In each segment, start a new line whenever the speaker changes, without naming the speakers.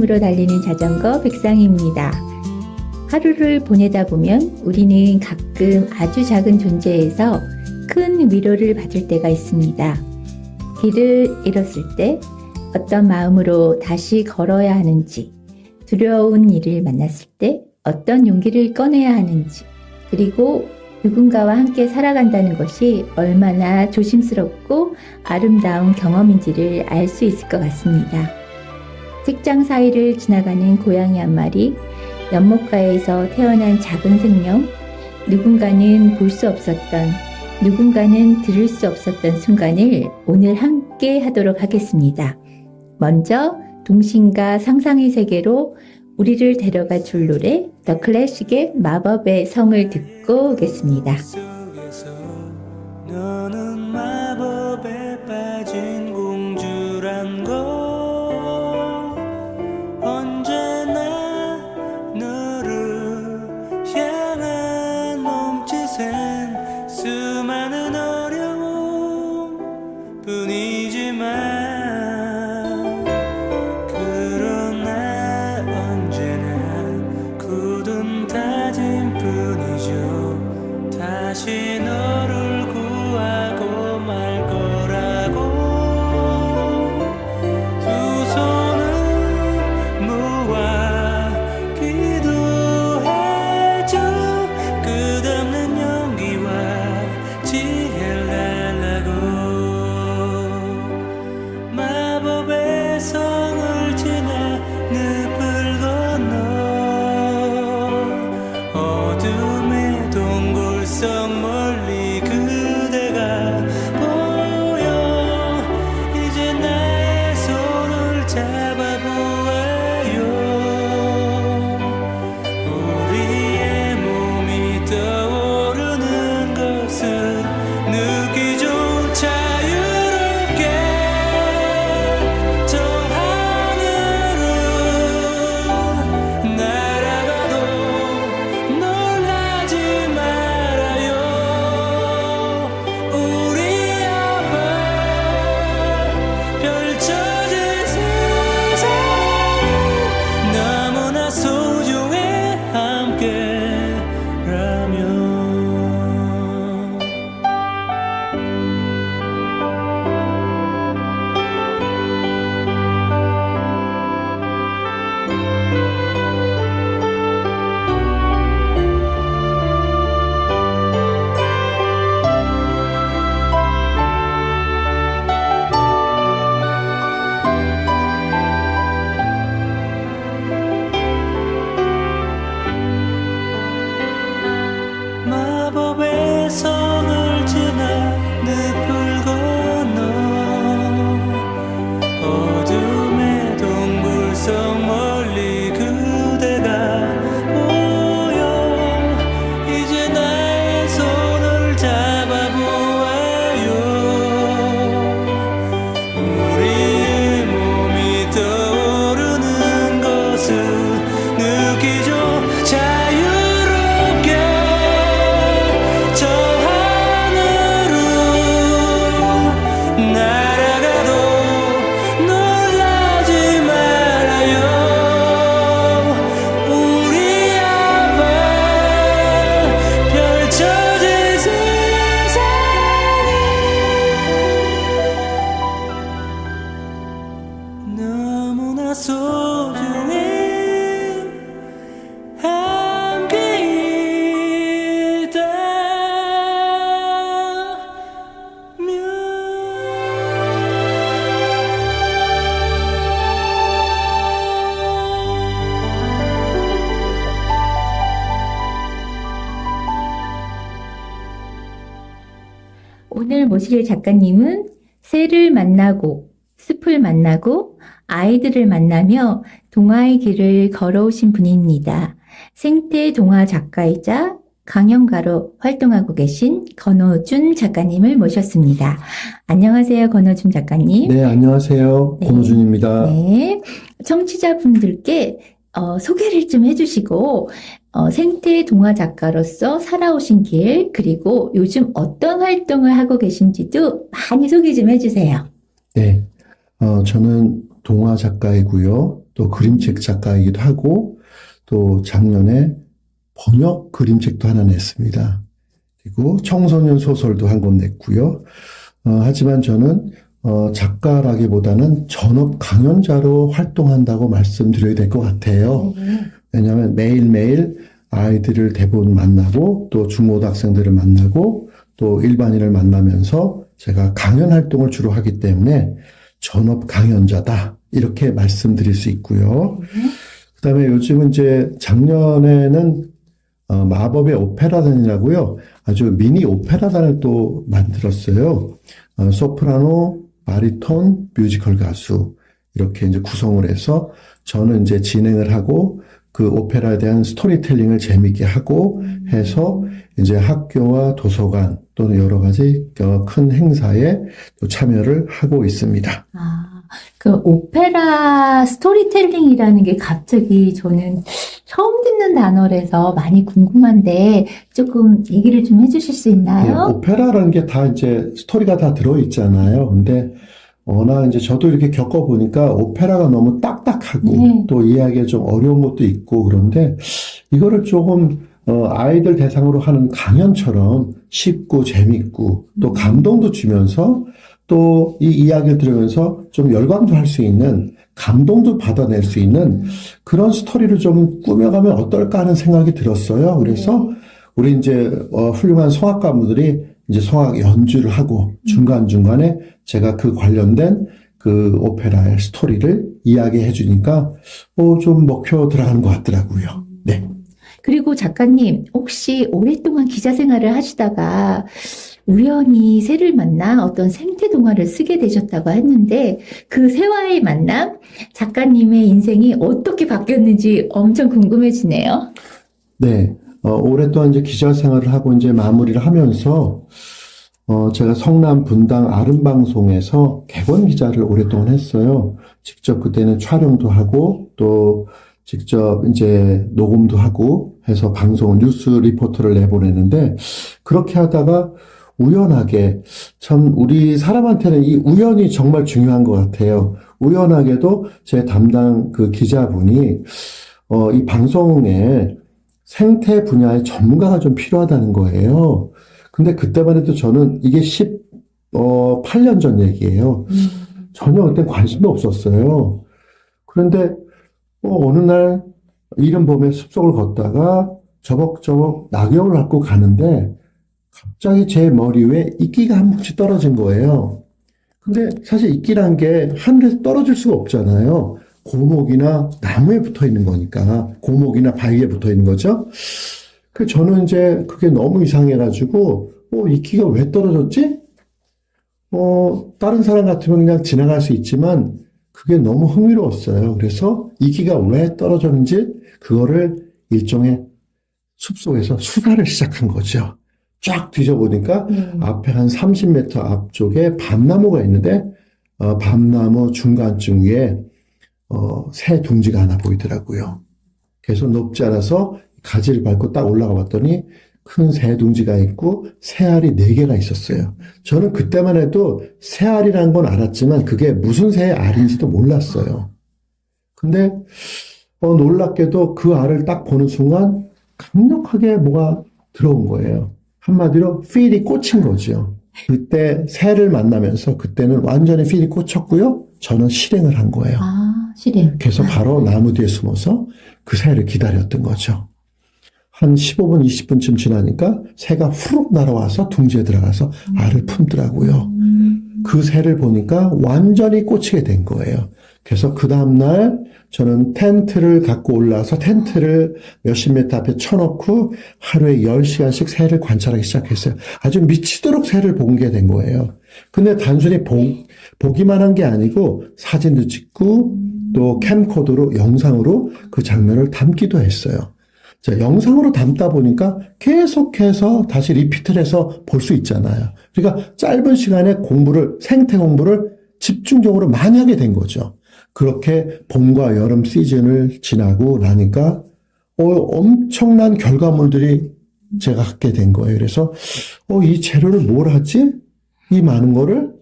마음으로 달리는 자전거 백상입니다. 하루를 보내다 보면 우리는 가끔 아주 작은 존재에서 큰 위로를 받을 때가 있습니다. 길을 잃었을 때 어떤 마음으로 다시 걸어야 하는지, 두려운 일을 만났을 때 어떤 용기를 꺼내야 하는지, 그리고 누군가와 함께 살아간다는 것이 얼마나 조심스럽고 아름다운 경험인지를 알 수 있을 것 같습니다. 책장 사이를 지나가는 고양이 한 마리, 연못가에서 태어난 작은 생명, 누군가는 볼 수 없었던, 누군가는 들을 수 없었던 순간을 오늘 함께 하도록 하겠습니다. 먼저 동심과 상상의 세계로 우리를 데려가 줄 노래 더 클래식의 마법의 성을 듣고 오겠습니다.
너는 마법에 빠진 공주란 걸 언제나 너를 향한 몸짓엔 수많은 어려움 뿐이지만 다시 너를 구하고 말 거라고 두 손을 모아 기도해줘 끝없는 용기와 지혜를 달라고 마법의 성을 지나 늪을 건너 어둠의 동굴성 멀리 그대가 보여 이제 나의 손을 잡아보아요 우리의 몸이 떠오르는 것을 느끼죠 자유롭게 저 하늘을 날아가도 놀라지 말아요 우리 앞에 펼쳐진 세상이 너무나 소중해 함께라면 마법의 성을 지나 늪을 건너 어둠의 동굴성 멀리 그대가 보여 이제 나의 손을 잡아보아요 우리의 몸이 떠오르는 것을 느끼죠 자유롭게 저 하늘을 날아가도 놀라지 말아요 우리 앞에 펼쳐진 세상이 너무나 소중해
오늘 모실 작가님은 새를 만나고 숲을 만나고 아이들을 만나며 동화의 길을 걸어오신 분입니다. 생태 동화 작가이자 강연가로 활동하고 계신 권호준 작가님을 모셨습니다. 안녕하세요, 권호준 작가님.
네, 안녕하세요.
네.
권호준입니다.
네, 청취자분들께 소개를 좀 해주시고 생태 동화 작가로서 살아오신 길, 그리고 요즘 어떤 활동을 하고 계신지도 많이 소개 좀 해주세요.
네, 저는 동화 작가이고요. 또 그림책 작가이기도 하고 또 작년에 번역 그림책도 하나 냈습니다. 그리고 청소년 소설도 한 권 냈고요. 하지만 저는 작가라기보다는 전업 강연자로 활동한다고 말씀드려야 될 것 같아요. 왜냐하면 매일매일 아이들을 대부분 만나고 또 중고등학생들을 만나고 또 일반인을 만나면서 제가 강연 활동을 주로 하기 때문에 전업 강연자다 이렇게 말씀드릴 수 있고요. 그다음에 요즘은 이제 작년에는 마법의 오페라단이라고요. 아주 미니 오페라단을 또 만들었어요. 소프라노, 바리톤, 뮤지컬 가수 이렇게 이제 구성을 해서 저는 이제 진행을 하고 그 오페라에 대한 스토리텔링을 재밌게 하고 해서 이제 학교와 도서관 또는 여러 가지 큰 행사에 또 참여를 하고 있습니다.
그 오페라 스토리텔링이라는 게 갑자기 저는 처음 듣는 단어라서 많이 궁금한데 조금 얘기를 좀 해주실 수 있나요?
오페라라는 게 다 이제 스토리가 다 들어있잖아요. 근데 워낙 이제 저도 이렇게 겪어보니까 오페라가 너무 딱딱하고 또 이해하기가 좀 어려운 것도 있고 그런데 이거를 조금 아이들 대상으로 하는 강연처럼 쉽고 재밌고 또 감동도 주면서 또 이 이야기를 들으면서 좀 열광도 할 수 있는 감동도 받아낼 수 있는 그런 스토리를 좀 꾸며가면 어떨까 하는 생각이 들었어요. 그래서 우리 이제 훌륭한 성악가분들이 이제 성악 연주를 하고 중간중간에 제가 그 관련된 그 오페라의 스토리를 이야기해 주니까 좀 먹혀 들어가는 것 같더라고요. 네.
그리고 작가님, 혹시 오랫동안 기자 생활을 하시다가 우연히 새를 만나 어떤 생태 동화를 쓰게 되셨다고 했는데 그 새와의 만남, 작가님의 인생이 어떻게 바뀌었는지 엄청 궁금해지네요.
네. 오랫동안 이제 기자 생활을 하고 이제 마무리를 하면서 제가 성남 분당 아름방송에서 객원 기자를 오랫동안 했어요. 직접 그때는 촬영도 하고 또 직접 이제 녹음도 하고 해서 방송 뉴스 리포터를 내보내는데 그렇게 하다가 우연하게 참 우리 사람한테는 이 우연이 정말 중요한 것 같아요. 우연하게도 제 담당 그 기자분이 이 방송에 생태 분야의 전문가가 좀 필요하다는 거예요. 근데 그때만 해도 저는 이게 18년 전 얘기예요. 전혀 그때 관심도 없었어요. 그런데 어느 날 이른 봄에 숲속을 걷다가 저벅저벅 낙엽을 갖고 가는데 갑자기 제 머리 위에 이끼가 한 뭉치 떨어진 거예요. 근데 사실 이끼란 게 하늘에서 떨어질 수가 없잖아요. 고목이나 나무에 붙어 있는 거니까. 고목이나 바위에 붙어 있는 거죠. 그 저는 이제 그게 너무 이상해가지고, 이끼가 왜 떨어졌지? 다른 사람 같으면 그냥 지나갈 수 있지만, 그게 너무 흥미로웠어요. 그래서 이끼가 왜 떨어졌는지, 그거를 일종의 숲속에서 수사를 시작한 거죠. 쫙 뒤져보니까 앞에 한 30m 앞쪽에 밤나무가 있는데 밤나무 중간쯤 위에 새 둥지가 하나 보이더라고요. 그래서 높지 않아서 가지를 밟고 딱 올라가 봤더니 큰 새 둥지가 있고 새알이 4개가 있었어요. 저는 그때만 해도 새알이라는 건 알았지만 그게 무슨 새의 알인지도 몰랐어요. 근데 놀랍게도 그 알을 딱 보는 순간 강력하게 뭐가 들어온 거예요. 한마디로 필이 꽂힌 거죠. 그때 새를 만나면서 그때는 완전히 필이 꽂혔고요. 저는 실행을 한 거예요.
실행.
그래서 바로 나무 뒤에 숨어서 그 새를 기다렸던 거죠. 한 15분, 20분쯤 지나니까 새가 후룩 날아와서 둥지에 들어가서 알을 품더라고요. 그 새를 보니까 완전히 꽂히게 된 거예요. 그래서 그 다음날 저는 텐트를 갖고 올라와서 텐트를 몇십 미터 앞에 쳐놓고 하루에 10시간씩 새를 관찰하기 시작했어요. 아주 미치도록 새를 보게 된 거예요. 근데 단순히 보기만 한 게 아니고 사진도 찍고 또 캠코더로 영상으로 그 장면을 담기도 했어요. 자, 영상으로 담다 보니까 계속해서 다시 리피트를 해서 볼 수 있잖아요. 그러니까 짧은 시간에 생태 공부를 집중적으로 많이 하게 된 거죠. 그렇게 봄과 여름 시즌을 지나고 나니까 엄청난 결과물들이 제가 갖게 된 거예요. 그래서 이 재료를 뭘 하지? 이 많은 거를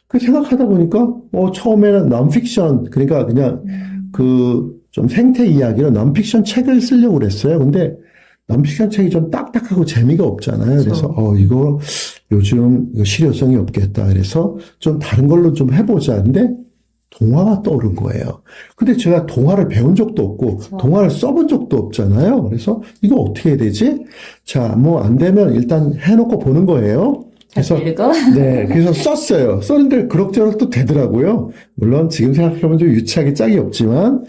그 생각하다 보니까 처음에는 non-fiction 그러니까 그냥 그 좀 생태 이야기로 넌픽션 책을 쓰려고 그랬어요. 근데 넌픽션 책이 좀 딱딱하고 재미가 없잖아요. 그래서 이거 요즘 이거 실효성이 없겠다. 그래서 좀 다른 걸로 좀 해보자. 근데 동화가 떠오른 거예요. 근데 제가 동화를 배운 적도 없고 동화를 써본 적도 없잖아요. 그래서 이거 어떻게 해야 되지? 자, 뭐 안 되면 일단 해놓고 보는 거예요. 그래서
읽어?
네, 그래서 썼어요. 썼는데 그럭저럭 또 되더라고요. 물론 지금 생각해보면 좀 유치하게 짝이 없지만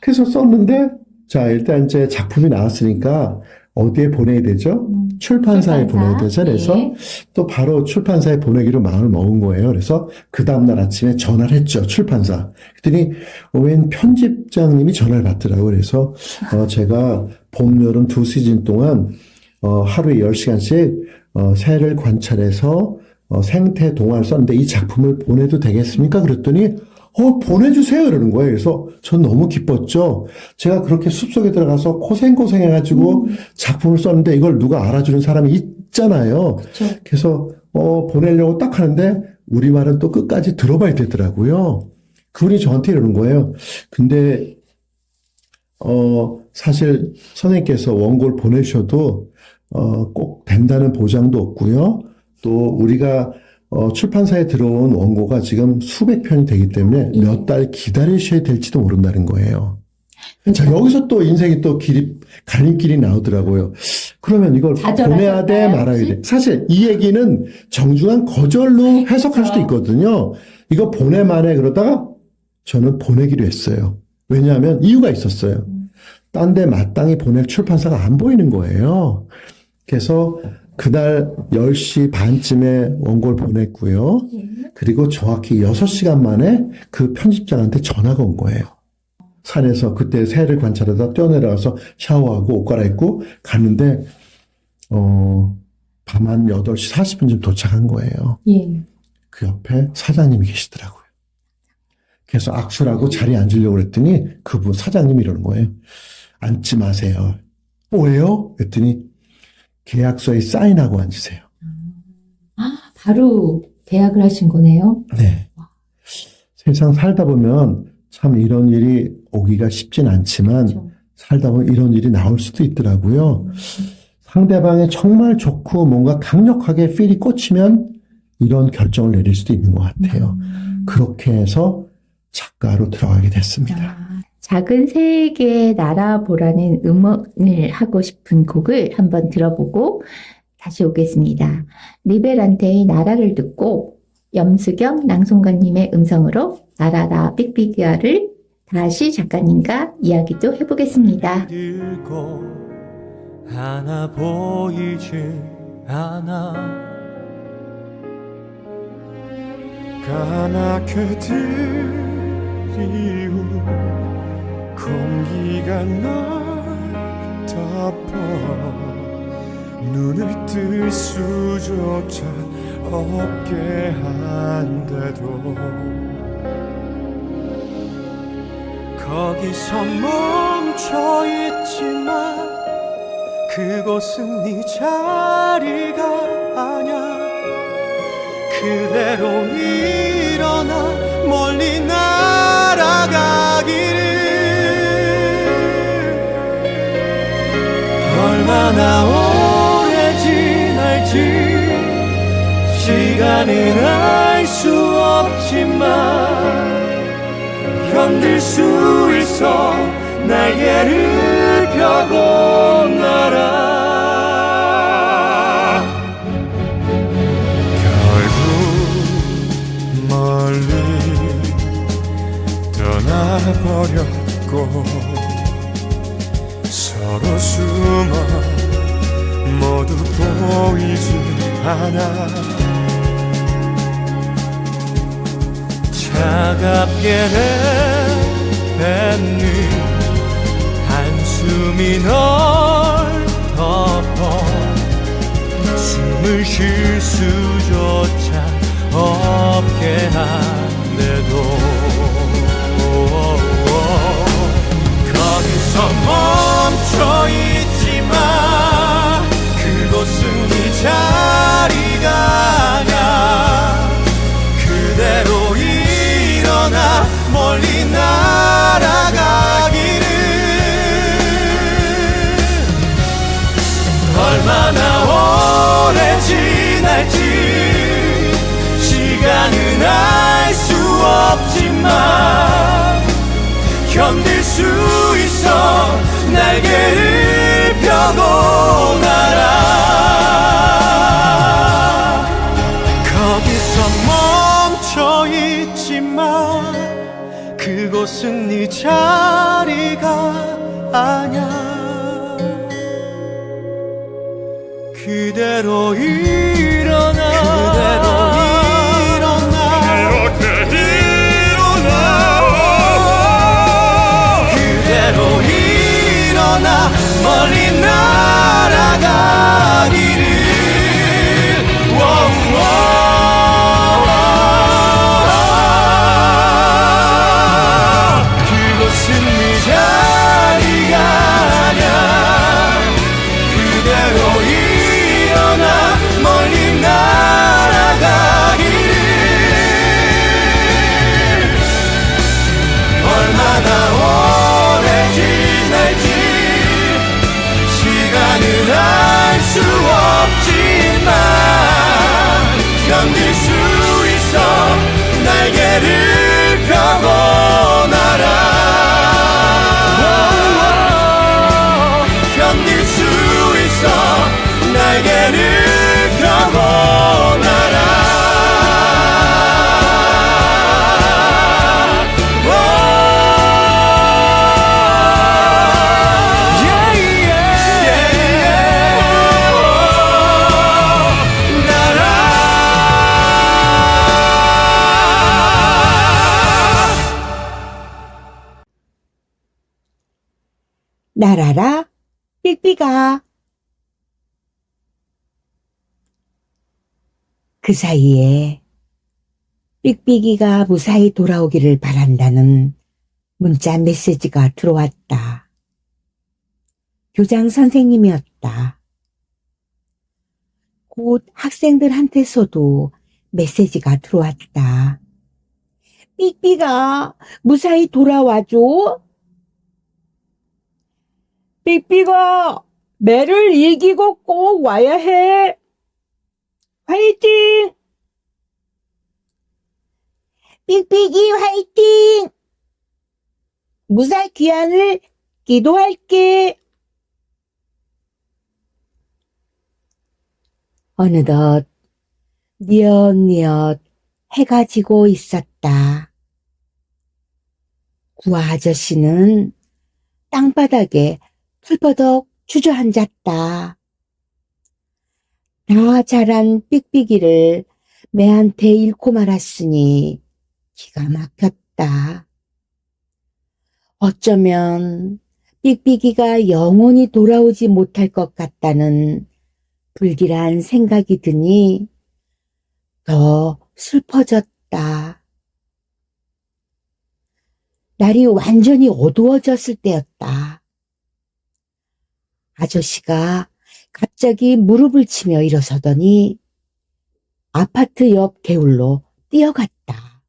그래서 썼는데 자, 일단 이제 작품이 나왔으니까 어디에 보내야 되죠? 출판사에 보내야 되죠. 그래서
네.
또 바로 출판사에 보내기로 마음을 먹은 거예요. 그래서 그 다음날 아침에 전화를 했죠. 출판사. 그랬더니 웬 편집장님이 전화를 받더라고요. 그래서 제가 봄, 여름 두 시즌 동안 하루에 10시간씩 새를 관찰해서 생태 동화를 썼는데 이 작품을 보내도 되겠습니까? 그랬더니 보내주세요. 이러는 거예요. 그래서 전 너무 기뻤죠. 제가 그렇게 숲속에 들어가서 고생해가지고 작품을 썼는데 이걸 누가 알아주는 사람이 있잖아요.
그쵸.
그래서, 보내려고 딱 하는데 우리말은 또 끝까지 들어봐야 되더라고요. 그분이 저한테 이러는 거예요. 근데, 사실 선생님께서 원고를 보내셔도, 꼭 된다는 보장도 없고요. 또 우리가 출판사에 들어온 원고가 지금 수백 편이 되기 때문에 몇 달 기다리셔야 될지도 모른다는 거예요. 자, 여기서 또 인생이 또 갈림길이 나오더라고요. 그러면 이걸 보내야 돼, 말아야 돼. 사실 이 얘기는 정중한 거절로 해석할 수도 있거든요. 이거 보내 말해 그러다가 저는 보내기로 했어요. 왜냐하면 이유가 있었어요. 딴 데 마땅히 보낼 출판사가 안 보이는 거예요. 그래서 그날 10시 반쯤에 원고를 보냈고요. 그리고 정확히 6시간 만에 그 편집장한테 전화가 온 거예요. 산에서 그때 새를 관찰하다 뛰어내려와서 샤워하고 옷 갈아입고 갔는데 밤 한 8시 40분쯤 도착한 거예요.
예.
그 옆에 사장님이 계시더라고요. 그래서 악수를 하고 자리에 앉으려고 그랬더니 그분 사장님이 이러는 거예요. 앉지 마세요. 왜요? 그랬더니 계약서에 사인하고 앉으세요.
바로 계약을 하신 거네요.
네. 세상 살다 보면 참 이런 일이 오기가 쉽진 않지만
그렇죠.
살다 보면 이런 일이 나올 수도 있더라고요. 상대방이 정말 좋고 뭔가 강력하게 필이 꽂히면 이런 결정을 내릴 수도 있는 것 같아요. 그렇게 해서 작가로 들어가게 됐습니다.
작은 새에게 날아보라는 음원을 하고 싶은 곡을 한번 들어보고 다시 오겠습니다. 리벨한테의 나라를 듣고 염수경 낭송가님의 음성으로 나라라 빅빅이야를 다시 작가님과 이야기도 해보겠습니다.
들고 하나 보이지 않아 까맣게 드리운 공기가 날 덮어 눈을 뜰 수조차 없게 한데도 거기서 멈춰 있지만 그곳은 네 자리가 아냐 그대로 일어나 멀리 날아가기를 얼마나 오래 지날지 시간은 알 수 없지만 견딜 수 있어 날개를 펴고 날아 결국 멀리 떠나버렸고 서로 숨어 모두 보이지 않아 차갑게 내뱉는 한숨이 널 덮어 숨을 쉴 수조차 없게 한데도 거기서 멈춰 있지마 그곳은 네 자리가 아냐 그대로 일어나 멀리 날아가 얼마나 오래 지날지 시간은 알 수 없지만 견딜 수 있어 날개를 펴고 날아 거기서 멈춰 있지마 그곳은 네 자리가 아냐 그대로 일어나 그렇게 일어나 그대로 일어나 멀리 날아가기를 그곳은 네 자리가 아냐 그대로 일어나 멀리 날아가기를 얼마나 오래 지날지 시간은 알 수 없지만 견딜 수 있어 날개를 펴고 날아 견딜 수 있어 날개를 펴고 날아
날아라, 삑삑아. 그 사이에 삑삑이가 무사히 돌아오기를 바란다는 문자 메시지가 들어왔다. 교장 선생님이었다. 곧 학생들한테서도 메시지가 들어왔다. 삑삑아, 무사히 돌아와줘. 삑삑아, 매를 이기고 꼭 와야 해. 화이팅! 삑삑이 화이팅! 무사히 귀환을 기도할게. 어느덧 뉘엿뉘엿 해가 지고 있었다. 구아 아저씨는 땅바닥에 털버덕 주저앉았다. 다 자란 삑삑이를 매한테 잃고 말았으니 기가 막혔다. 어쩌면 삑삑이가 영원히 돌아오지 못할 것 같다는 불길한 생각이 드니 더 슬퍼졌다. 날이 완전히 어두워졌을 때였다. 아저씨가 갑자기 무릎을 치며 일어서더니 아파트 옆 개울로 뛰어갔다.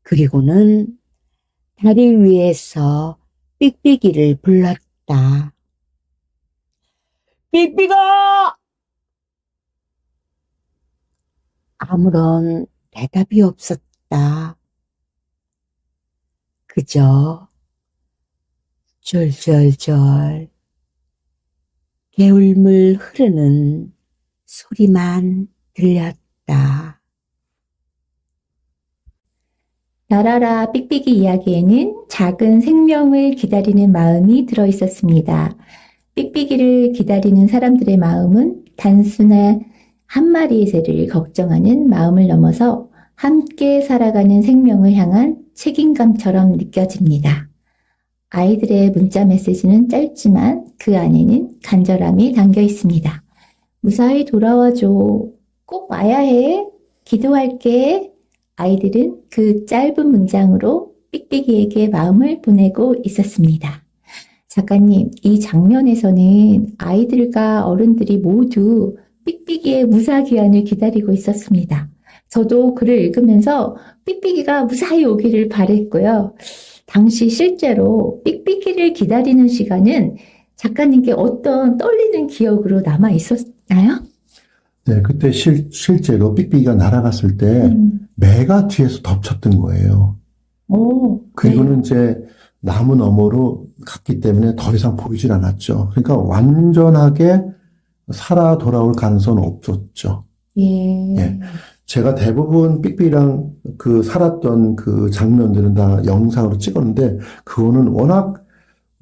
그리고는 다리 위에서 삑삑이를 불렀다. 삑삑아! 아무런 대답이 없었다. 그저 졸졸졸 개울물 흐르는 소리만 들렸다.
날아라 삑삑이 이야기에는 작은 생명을 기다리는 마음이 들어 있었습니다. 삑삑이를 기다리는 사람들의 마음은 단순한 한 마리의 새를 걱정하는 마음을 넘어서 함께 살아가는 생명을 향한 책임감처럼 느껴집니다. 아이들의 문자 메시지는 짧지만 그 안에는 간절함이 담겨 있습니다. 무사히 돌아와줘. 꼭 와야 해. 기도할게. 아이들은 그 짧은 문장으로 삑삑이에게 마음을 보내고 있었습니다. 작가님, 이 장면에서는 아이들과 어른들이 모두 삑삑이의 무사 귀환을 기다리고 있었습니다. 저도 글을 읽으면서 삑삑이가 무사히 오기를 바랬고요. 당시 실제로 삑삑이를 기다리는 시간은 작가님께 어떤 떨리는 기억으로 남아 있었나요?
네, 그때 실제로 삑삑이가 날아갔을 때 매가 뒤에서 덮쳤던 거예요.
오,
그리고는 이제 나무 너머로 갔기 때문에 더 이상 보이질 않았죠. 그러니까 완전하게 살아 돌아올 가능성은 없었죠.
예.
예. 제가 대부분 삑삑이랑 그 살았던 그 장면들은 다 영상으로 찍었는데, 그거는 워낙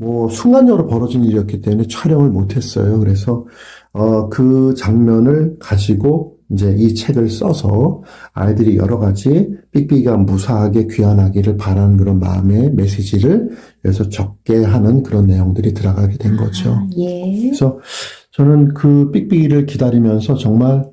뭐 순간적으로 벌어진 일이었기 때문에 촬영을 못했어요. 그래서 그 장면을 가지고 이제 이 책을 써서 아이들이 여러 가지 삑삑이가 무사하게 귀환하기를 바라는 그런 마음의 메시지를 여기서 적게 하는 그런 내용들이 들어가게 된 거죠.
아, 예.
그래서 저는 그 삑삑이를 기다리면서 정말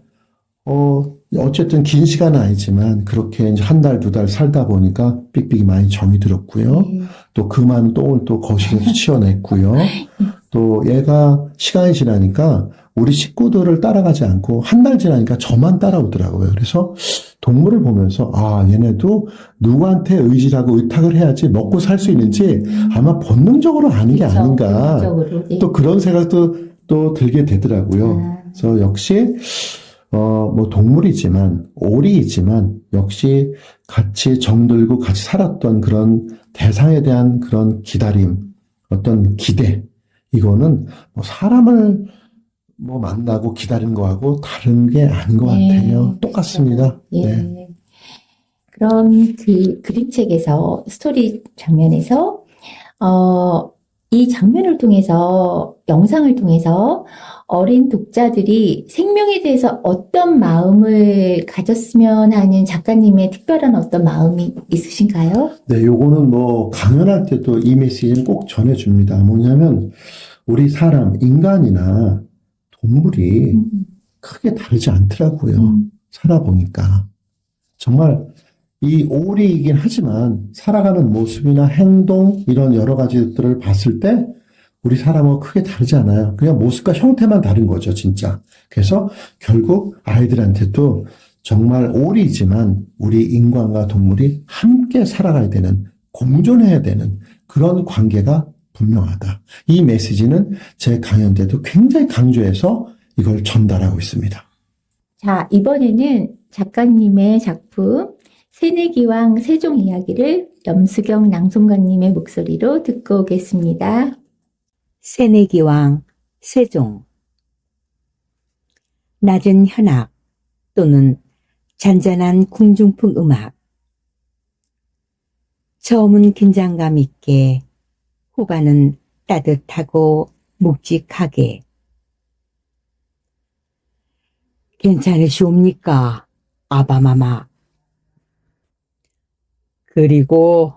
어쨌든 긴 시간은 아니지만 그렇게 이제 한 달, 두 달 살다 보니까 삑삑이 많이 정이 들었고요.
예.
또 그 많은 똥을 또 거실에서 치워냈고요. 또 얘가 시간이 지나니까 우리 식구들을 따라가지 않고 한 달 지나니까 저만 따라오더라고요. 그래서 동물을 보면서 아, 얘네도 누구한테 의지하고 의탁을 해야지 먹고 살 수 있는지 아마 본능적으로 아는 게
그렇죠.
아닌가.
본능적으로. 예.
또 그런 생각도 또 들게 되더라고요.
아.
그래서 역시 뭐 동물이지만 오리이지만 역시 같이 정들고 같이 살았던 그런 대상에 대한 그런 기다림, 어떤 기대, 이거는 뭐 사람을 뭐 만나고 기다리는 거하고 다른 게 아닌 것
네,
같아요. 똑같습니다.
예.
네.
그럼 그 그림책에서 스토리 장면에서 이 장면을 통해서 영상을 통해서 어린 독자들이 생명에 대해서 어떤 마음을 가졌으면 하는 작가님의 특별한 어떤 마음이 있으신가요?
네, 요거는 뭐 강연할 때도 이 메시지를 꼭 전해줍니다. 뭐냐면 우리 사람, 인간이나 동물이 크게 다르지 않더라고요. 살아보니까. 정말 이 오리이긴 하지만 살아가는 모습이나 행동 이런 여러 가지들을 봤을 때 우리 사람하고 크게 다르지 않아요. 그냥 모습과 형태만 다른 거죠, 진짜. 그래서 결국 아이들한테도 정말 오리지만 우리 인간과 동물이 함께 살아가야 되는, 공존해야 되는 그런 관계가 분명하다. 이 메시지는 제 강연 때도 굉장히 강조해서 이걸 전달하고 있습니다.
자, 이번에는 작가님의 작품 새내기왕 세종 이야기를 염수경 낭송가님의 목소리로 듣고 오겠습니다.
새내기왕 세종. 낮은 현악 또는 잔잔한 궁중풍 음악. 처음은 긴장감 있게, 후반은 따뜻하고 묵직하게. 괜찮으시옵니까, 아바마마? 그리고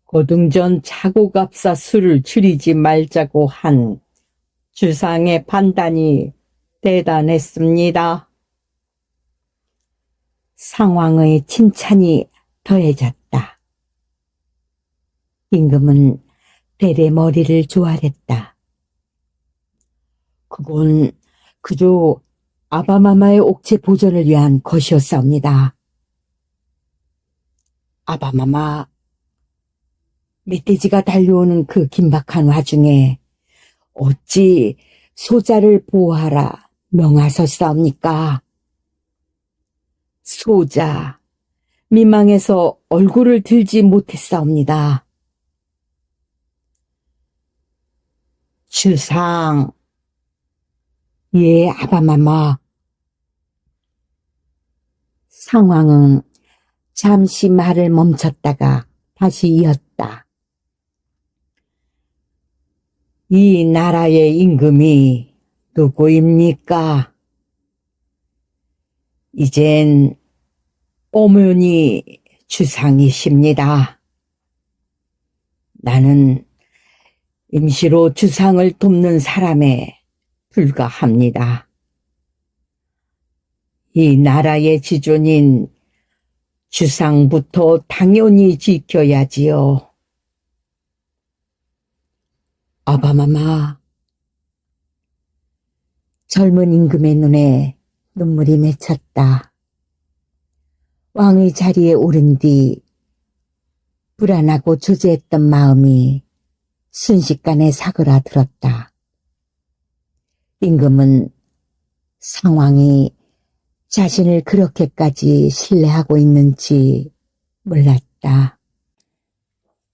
고등전 차고갑사 술을 줄이지 말자고 한 주상의 판단이 대단했습니다. 상왕의 칭찬이 더해졌다. 임금은 대대 머리를 조아렸다. 그건 그저 아바마마의 옥체 보존을 위한 것이었사옵니다. 아바마마, 멧돼지가 달려오는 그 긴박한 와중에 어찌 소자를 보호하라 명하셨사옵니까? 소자, 민망해서 얼굴을 들지 못했사옵니다. 주상, 예, 아바마마. 상황은 잠시 말을 멈췄다가 다시 이었다. 이 나라의 임금이 누구입니까? 이젠 오문이 주상이십니다. 나는 임시로 주상을 돕는 사람에 불과합니다. 이 나라의 지존인 주상부터 당연히 지켜야지요. 아바마마, 젊은 임금의 눈에 눈물이 맺혔다. 왕의 자리에 오른 뒤 불안하고 조재했던 마음이 순식간에 사그라들었다. 임금은 상황이 자신을 그렇게까지 신뢰하고 있는지 몰랐다.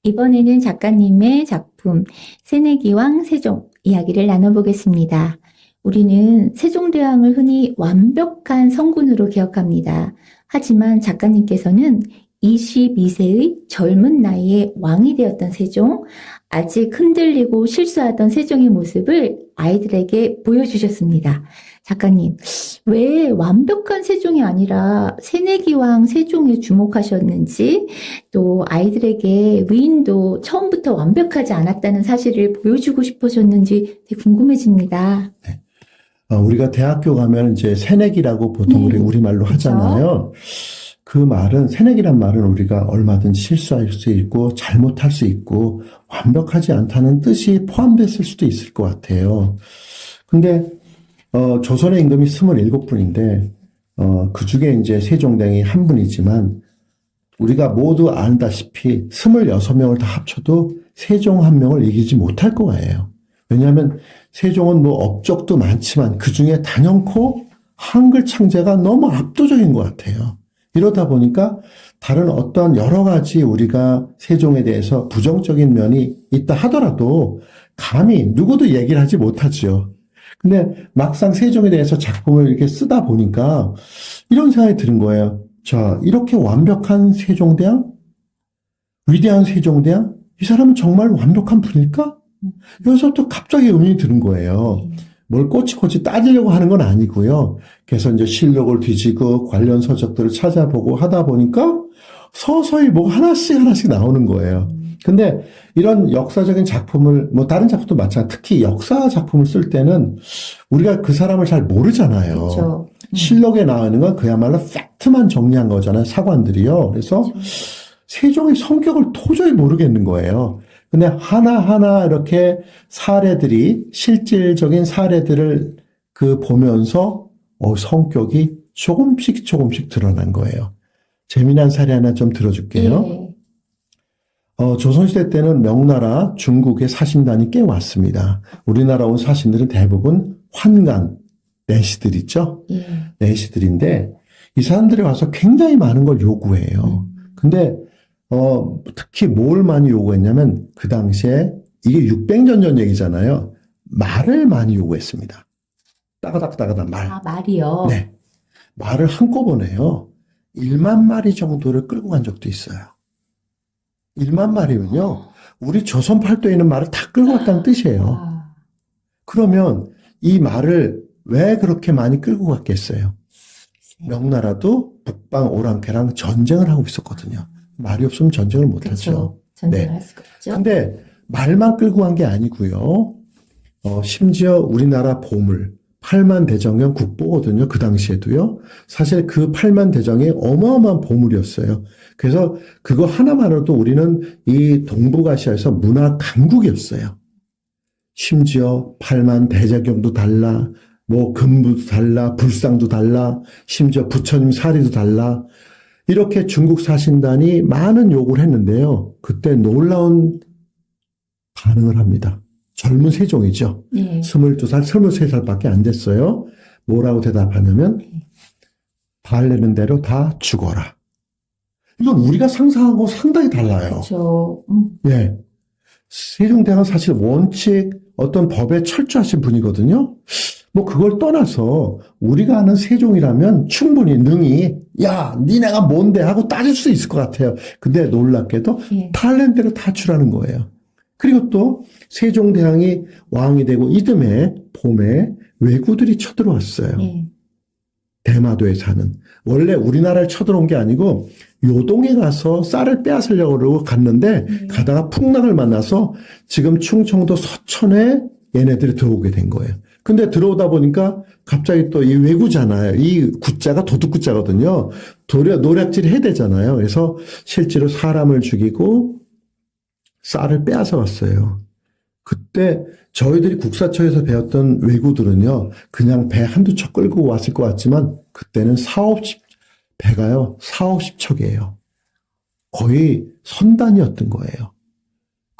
이번에는 작가님의 작품 새내기왕 세종 이야기를 나눠보겠습니다. 우리는 세종대왕을 흔히 완벽한 성군으로 기억합니다. 하지만 작가님께서는 22세의 젊은 나이에 왕이 되었던 세종, 아직 흔들리고 실수하던 세종의 모습을 아이들에게 보여주셨습니다. 작가님, 왜 완벽한 세종이 아니라 새내기왕 세종에 주목하셨는지, 또 아이들에게 위인도 처음부터 완벽하지 않았다는 사실을 보여주고 싶으셨는지 되게 궁금해집니다.
우리가 대학교 가면 이제 새내기라고 보통 우리말로 하잖아요. 그 말은, 새내기란 말은 우리가 얼마든지 실수할 수 있고 잘못할 수 있고 완벽하지 않다는 뜻이 포함됐을 수도 있을 것 같아요. 근데 조선의 임금이 27분인데 그 중에 이제 세종대왕이 한 분이지만 우리가 모두 안다시피 26명을 다 합쳐도 세종 한 명을 이기지 못할 거예요. 왜냐하면 세종은 뭐 업적도 많지만 그 중에 단연코 한글 창제가 너무 압도적인 것 같아요. 이러다 보니까 다른 어떤 여러 가지 우리가 세종에 대해서 부정적인 면이 있다 하더라도 감히 누구도 얘기를 하지 못하죠. 근데 막상 세종에 대해서 작품을 이렇게 쓰다 보니까 이런 생각이 드는 거예요. 자, 이렇게 완벽한 세종대왕? 위대한 세종대왕? 이 사람은 정말 완벽한 분일까? 여기서 또 갑자기 의문이 드는 거예요. 뭘 꼬치꼬치 따지려고 하는 건 아니고요. 그래서 이제 실록을 뒤지고 관련 서적들을 찾아보고 하다 보니까 서서히 뭐 하나씩 나오는 거예요. 근데 이런 역사적인 작품을, 뭐 다른 작품도 마찬가지, 특히 역사 작품을 쓸 때는 우리가 그 사람을 잘 모르잖아요.
그렇죠.
실록에 나와 있는 건 그야말로 팩트만 정리한 거잖아요. 사관들이요. 그래서 세종의 성격을 도저히 모르겠는 거예요. 근데 하나하나 이렇게 사례들이, 실질적인 사례들을 보면서, 성격이 조금씩 드러난 거예요. 재미난 사례 하나 좀 들어줄게요.
네.
조선시대 때는 명나라, 중국의 사신단이 꽤 왔습니다. 우리나라 온 사신들은 대부분 환관, 내시들 있죠?
예.
내시들인데, 이 사람들이 와서 굉장히 많은 걸 요구해요. 근데 특히 뭘 많이 요구했냐면 그 당시에 이게 600년 전 얘기잖아요. 말을 많이 요구했습니다. 따가닥 말.
아, 말이요?
네. 말을 한꺼번에요. 1만 마리 정도를 끌고 간 적도 있어요. 1만 마리면요. 우리 조선 팔도에 있는 말을 다 끌고 갔다는 뜻이에요.
아,
그러면 이 말을 왜 그렇게 많이 끌고 갔겠어요? 명나라도 북방 오랑캐랑 전쟁을 하고 있었거든요. 말이 없으면 전쟁을 못 하죠.
그렇죠. 전쟁을
네.
할 수가 없죠.
근데 말만 끌고 간 게 아니고요. 심지어 우리나라 보물, 8만 대정경 국보거든요. 그 당시에도요. 사실 그 8만 대정이 어마어마한 보물이었어요. 그래서 그거 하나만으로도 우리는 이 동북아시아에서 문화 강국이었어요. 심지어 8만 대자경도 달라, 뭐 금부도 달라, 불상도 달라, 심지어 부처님 사리도 달라. 이렇게 중국 사신단이 많은 요구를 했는데요. 그때 놀라운 반응을 합니다. 젊은 세종이죠.
네.
22살, 23살밖에 안 됐어요. 뭐라고 대답하냐면 달래는 대로 다 죽어라. 이건 우리가 상상한 거 상당히 달라요.
그렇죠.
예. 세종대왕은 사실 원칙 어떤 법에 철저하신 분이거든요. 뭐 그걸 떠나서 우리가 아는 세종이라면 충분히 능히 야, 니네가 뭔데 하고 따질 수 있을 것 같아요. 근데 놀랍게도
예.
탤런트를 다 주라는 거예요. 그리고 또 세종대왕이 왕이 되고 이듬해 봄에 왜구들이 쳐들어왔어요.
예.
대마도에 사는. 원래 우리나라를 쳐들어온 게 아니고 요동에 가서 쌀을 빼앗으려고 그러고 갔는데 가다가 풍랑을 만나서 지금 충청도 서천에 얘네들이 들어오게 된 거예요. 근데 들어오다 보니까 갑자기 또 이 왜구잖아요. 이 구자가 도둑구자거든요. 노략질을 해야 되잖아요. 그래서 실제로 사람을 죽이고 쌀을 빼앗아 왔어요. 그때 저희들이 국사처에서 배웠던 왜구들은요, 그냥 배 한두 척 끌고 왔을 것 같지만 그때는 4,50, 배가요, 4,50척이에요. 거의 선단이었던 거예요.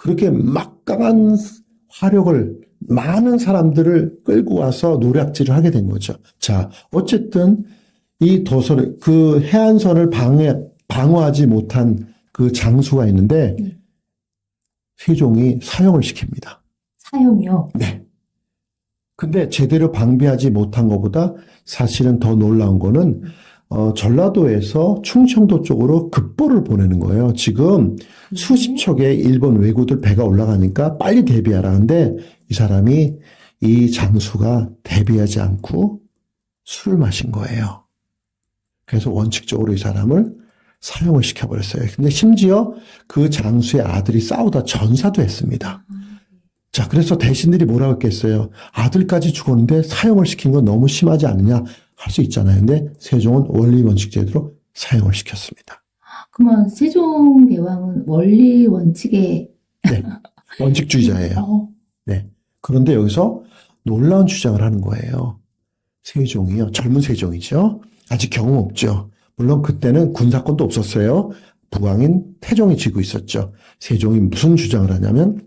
그렇게 막강한 화력을 많은 사람들을 끌고 와서 노략질을 하게 된 거죠. 자, 어쨌든 이 도선을 그 해안선을 방어하지 못한 그 장수가 있는데 세종이 사형을 시킵니다.
사형이요.
네. 근데 제대로 방비하지 못한 것보다 사실은 더 놀라운 거는 전라도에서 충청도 쪽으로 급보를 보내는 거예요. 지금 수십 척의 일본 왜구들 배가 올라가니까 빨리 대비하라. 근데 이 사람이 이 장수가 대비하지 않고 술을 마신 거예요. 그래서 원칙적으로 이 사람을 사형을 시켜버렸어요. 근데 심지어 그 장수의 아들이 싸우다 전사도 했습니다. 자, 그래서 대신들이 뭐라고 했겠어요? 아들까지 죽었는데 사형을 시킨 건 너무 심하지 않느냐 할 수 있잖아요. 근데 세종은 원리 원칙 제도로 사형을 시켰습니다.
그러면 세종대왕은 원리 원칙에
네, 원칙주의자예요. 네. 그런데 여기서 놀라운 주장을 하는 거예요. 세종이요. 젊은 세종이죠. 아직 경험 없죠. 물론 그때는 군사권도 없었어요. 부왕인 태종이 쥐고 있었죠. 세종이 무슨 주장을 하냐면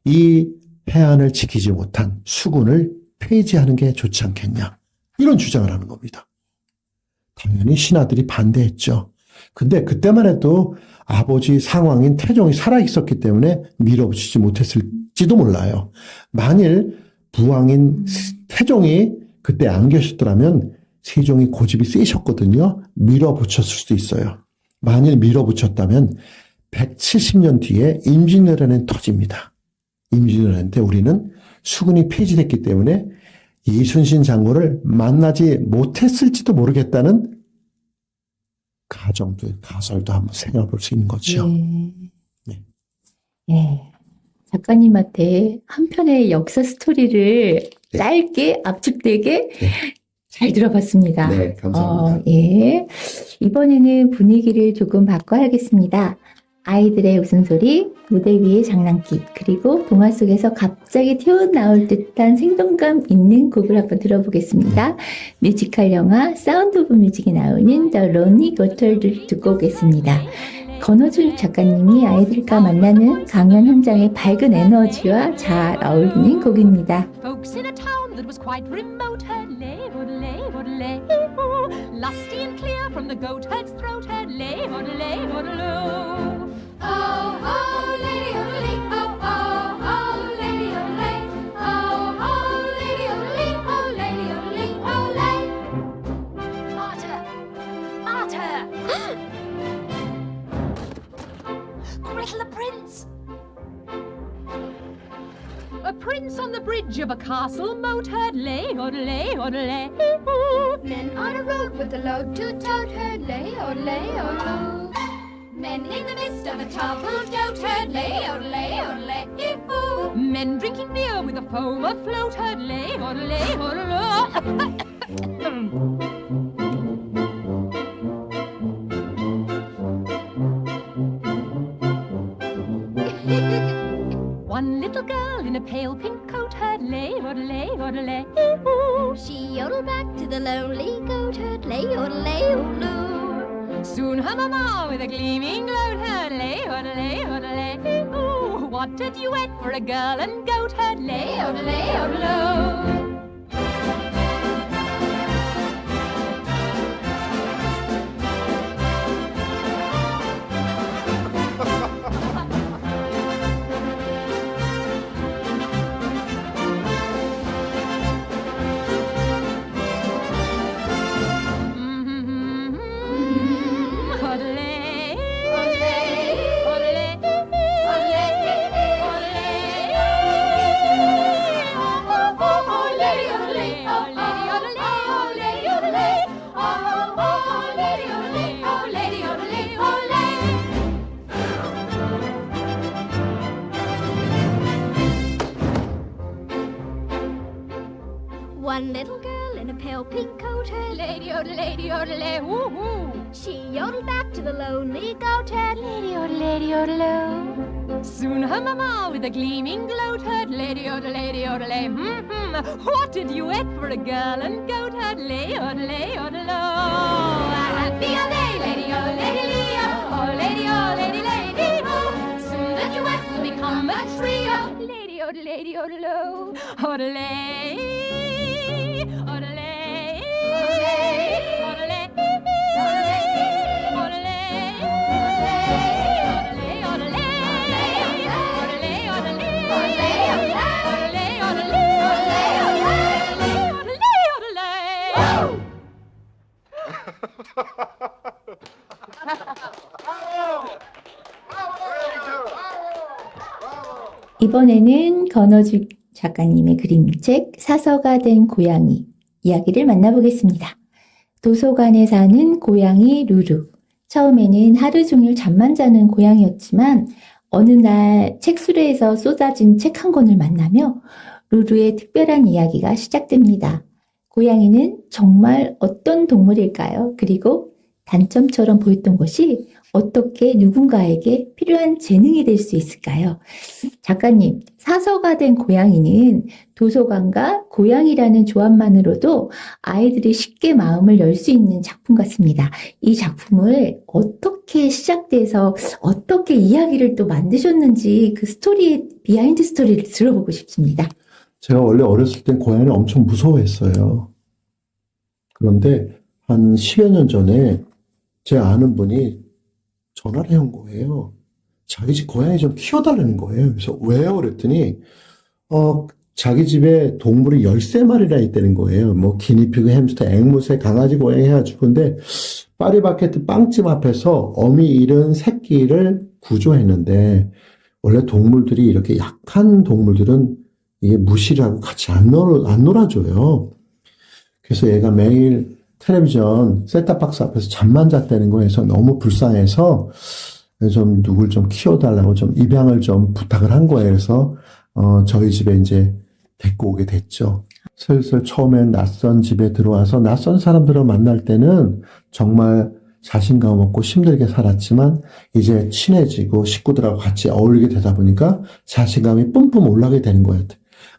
이 해안을 지키지 못한 수군을 폐지하는 게 좋지 않겠냐. 이런 주장을 하는 겁니다. 당연히 신하들이 반대했죠. 근데 그때만 해도 아버지 상왕인 태종이 살아있었기 때문에 밀어붙이지 못했을지도 몰라요. 만일 부왕인 태종이 그때 안 계셨더라면 세종이 고집이 세셨거든요. 밀어붙였을 수도 있어요. 만일 밀어붙였다면 170년 뒤에 임진왜란은 터집니다. 임진왜란 때 우리는 수군이 폐지됐기 때문에 이순신 장군을 만나지 못했을지도 모르겠다는 가설도 한번 생각해 볼 수 있는 거죠.
네. 예. 작가님한테 한 편의 역사 스토리를 짧게 압축되게 잘 들어봤습니다.
네, 감사합니다.
예. 이번에는 분위기를 조금 바꿔야겠습니다. 아이들의 웃음소리, 무대 위의 장난기, 그리고 동화 속에서 갑자기 튀어나올 듯한 생동감 있는 곡을 한번 들어보겠습니다. 뮤지컬 영화 사운드 오브 뮤직에 나오는 The Lonely Goatherd를 듣고 오겠습니다. 권호준 작가님이 아이들과 만나는 강연 현장의 밝은 에너지와 잘 어울리는 곡입니다.
Folks in a town that was quite remote heard lay, odelay, odelay, hee-hoo. Lusty and clear from the goat herd's throat heard lay, odelay, odeloo.
Oh, oh, lady, odelay, oh, oh, oh, lady, odelay, oh, oh, lady, odelay, oh, lady, odelay, odelay.
Martyr! Martyr! Gretel the prince! A prince on the bridge of a castle moat heard lay, odelay, odelay, hee-hoo.
Men on a road with a load to tote heard lay, odelay, odeloo. Men in the midst of a toppled goat heard lay, odelay, odelay, hee-hoo.
Men drinking beer with a foam afloat heard lay, odelay, odeloo. One little girl in a pale pink coat heard lay, odelay, odelay, hee-hoo.
She yodeled back to the lonely goat herd, lay, odelay, odeloo.
Soon her mamma with a gleaming gloat heard lay, odelay, odelay, hee-hoo. What a duet for a girl and goat heard lay, odelay, odeloo.
One little girl in a pale pink coat heard,
Lady, odelay, odelay, woo-hoo.
she yodeled back to the lonely goat herd,
Lady, odelay, odelay. Soon her mamma with a gleaming gloat heard lady, odelay, odelay, What a duet for a girl and goat heard lay, odelay, odelay. Happy a day, lady, oh, lady, oh, lady, oh, lady, lady, oh. Soon the duet will become lady-o-de-lo. Odelay, odelay, odelay,
이번에는 건어주 작가님의 그림책 사서가 된 고양이 이야기를 만나보겠습니다. 도서관에 사는 고양이 루루. 처음에는 하루 종일 잠만 자는 고양이였지만 어느 날 책수레에서 쏟아진 책 한 권을 만나며 루루의 특별한 이야기가 시작됩니다. 고양이는 정말 어떤 동물일까요? 그리고 단점처럼 보였던 것이 어떻게 누군가에게 필요한 재능이 될 수 있을까요? 작가님, 사서가 된 고양이는 도서관과 고양이라는 조합만으로도 아이들이 쉽게 마음을 열 수 있는 작품 같습니다. 이 작품을 어떻게 시작돼서 어떻게 이야기를 또 만드셨는지 그 스토리의 비하인드 스토리를 들어보고 싶습니다.
제가 원래 어렸을 땐 고양이를 엄청 무서워했어요. 그런데 한 10여 년 전에 제 아는 분이 전화를 해온 거예요. 자기 집 고양이 좀 키워달라는 거예요. 그래서 왜요? 그랬더니 자기 집에 동물이 13마리나 있다는 거예요. 뭐 기니피그, 햄스터, 앵무새, 강아지, 고양이 해가지고. 근데 파리바게뜨 빵집 앞에서 어미 잃은 새끼를 구조했는데 원래 동물들이 이렇게 약한 동물들은 이게 무시를 하고 같이 안 놀아줘요. 그래서 얘가 매일 텔레비전 셋탑박스 앞에서 잠만 잤다는 거에서 너무 불쌍해서 좀 누굴 좀 키워달라고 좀 입양을 좀 부탁을 한 거예요. 그래서 저희 집에 이제 데리고 오게 됐죠. 슬슬 처음엔 낯선 집에 들어와서 낯선 사람들을 만날 때는 정말 자신감 없고 힘들게 살았지만 이제 친해지고 식구들하고 같이 어울리게 되다 보니까 자신감이 뿜뿜 올라가게 되는 거예요.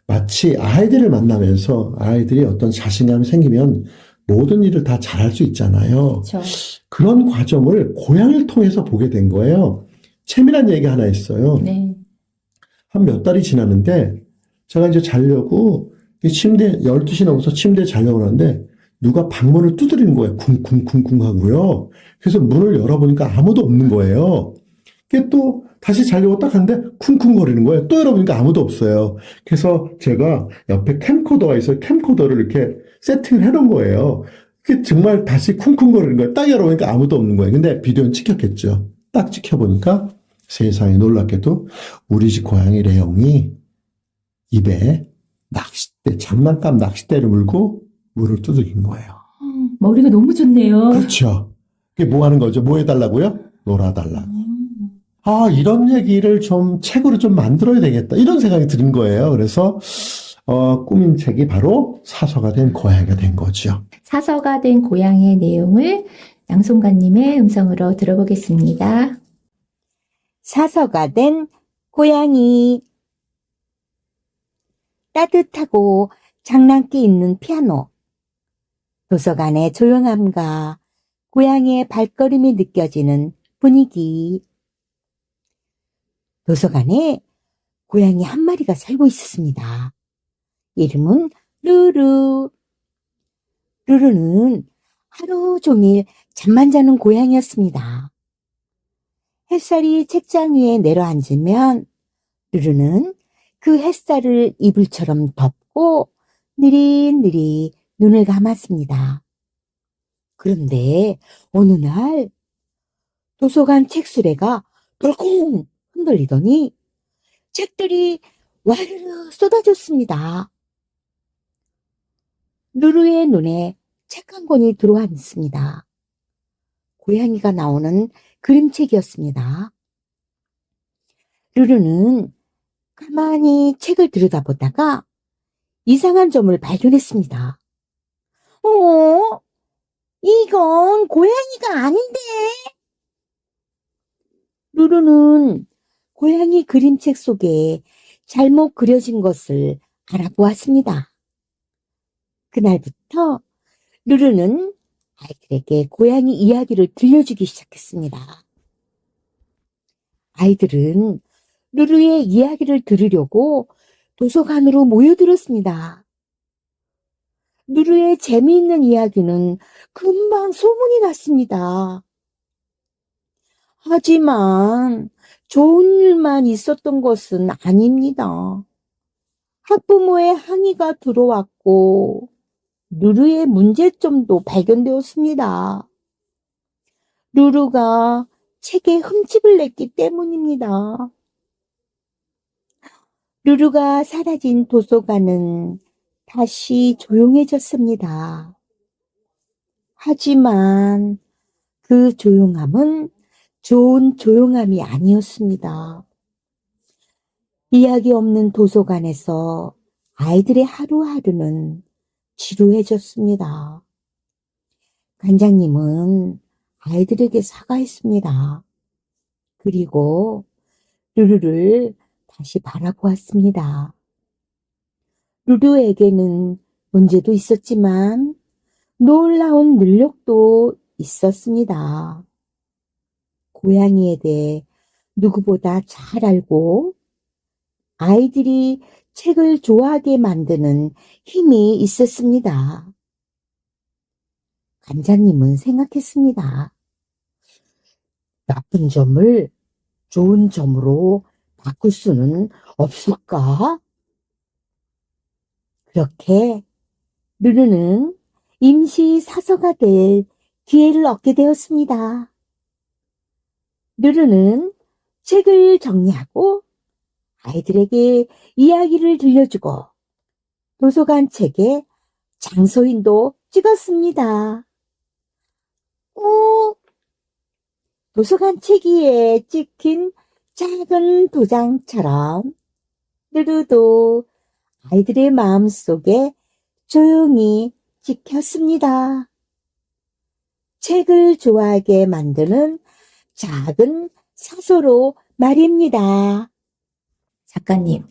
마치 아이들을 만나면서 아이들이 어떤 자신감이 생기면 모든 일을 다 잘할 수 있잖아요.
그렇죠.
그런 과정을 고양이를 통해서 보게 된 거예요. 재미난 얘기 하나 있어요.
네.
한 몇 달이 지났는데 제가 이제 자려고 이 침대 12시 넘어서 침대에 자려고 하는데 누가 방문을 두드리는 거예요. 쿵쿵쿵쿵 하고요. 그래서 문을 열어보니까 아무도 없는 거예요. 그게 또 다시 자려고 딱 하는데 쿵쿵거리는 거예요. 또 열어보니까 아무도 없어요. 그래서 제가 옆에 캠코더가 있어요. 캠코더를 이렇게 세팅을 해놓은 거예요. 그게 정말 다시 쿵쿵거리는 거예요. 딱 열어보니까 아무도 없는 거예요. 근데 비디오는 찍혔겠죠. 딱 찍혀보니까 세상에 놀랍게도 우리 집 고양이 레옹이 입에 낚싯대, 장난감 낚싯대를 물고 물을 두들긴 거예요.
머리가 너무 좋네요.
그렇죠. 그게 뭐 하는 거죠? 뭐 해달라고요? 놀아달라고. 아, 이런 얘기를 좀 책으로 좀 만들어야 되겠다. 이런 생각이 드는 거예요. 그래서 꾸민 책이 바로 사서가 된 고양이가 된 거죠.
사서가 된 고양이의 내용을 양송가님의 음성으로 들어보겠습니다.
사서가 된 고양이. 따뜻하고 장난기 있는 피아노. 도서관의 조용함과 고양이의 발걸음이 느껴지는 분위기. 도서관에 고양이 한 마리가 살고 있었습니다. 이름은 루루. 루루는 하루 종일 잠만 자는 고양이였습니다. 햇살이 책장 위에 내려앉으면 루루는 그 햇살을 이불처럼 덮고 느릿느릿 눈을 감았습니다. 그런데 어느 날 도서관 책수레가 덜컹 흔들리더니 책들이 와르르 쏟아졌습니다. 루루의 눈에 책 한 권이 들어앉습니다. 고양이가 나오는 그림책이었습니다. 루루는 가만히 책을 들여다보다가 이상한 점을 발견했습니다. 이건 고양이가 아닌데? 루루는 고양이 그림책 속에 잘못 그려진 것을 알아보았습니다. 그날부터 루루는 아이들에게 고양이 이야기를 들려주기 시작했습니다. 아이들은 루루의 이야기를 들으려고 도서관으로 모여들었습니다. 누르의 재미있는 이야기는 금방 소문이 났습니다. 하지만 좋은 일만 있었던 것은 아닙니다. 학부모의 항의가 들어왔고 루루의 문제점도 발견되었습니다. 루루가 책에 흠집을 냈기 때문입니다. 루루가 사라진 도서관은 다시 조용해졌습니다. 하지만 그 조용함은 좋은 조용함이 아니었습니다. 이야기 없는 도서관에서 아이들의 하루하루는 지루해졌습니다. 관장님은 아이들에게 사과했습니다. 그리고 루루를 다시 바라보았습니다. 루루에게는 문제도 있었지만 놀라운 능력도 있었습니다. 고양이에 대해 누구보다 잘 알고 아이들이 책을 좋아하게 만드는 힘이 있었습니다. 관장님은 생각했습니다. 나쁜 점을 좋은 점으로 바꿀 수는 없을까? 그렇게 루루는 임시 사서가 될 기회를 얻게 되었습니다. 루루는 책을 정리하고 아이들에게 이야기를 들려주고 도서관 책에 장소인도 찍었습니다. 도서관 책 위에 찍힌 작은 도장처럼 루루도 아이들의 마음속에 조용히 찍혔습니다. 책을 좋아하게 만드는 작은 사서로 말입니다.
작가님,